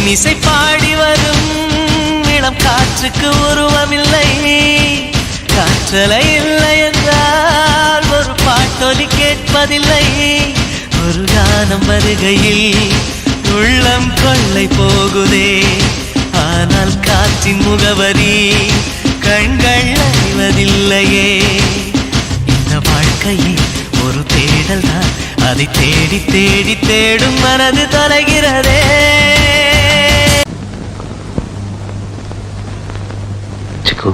இன்னிசை பாடி வரும் இளம் காற்றுக்கு உருவமில்லை. காற்றலை இல்லை என்றால் ஒரு பாட்டொலி கேட்பதில்லை. ஒரு கானம் வருகையில் உள்ளம் கொள்ளை போகுதே. ஆனால் காற்றின் முகவரி கண்கள் அறிவதில்லையே. இந்த வாழ்க்கையே ஒரு தேடல் தான். அதை தேடி தேடி தேடும் மனது தொலைகிறதே. சிக்கு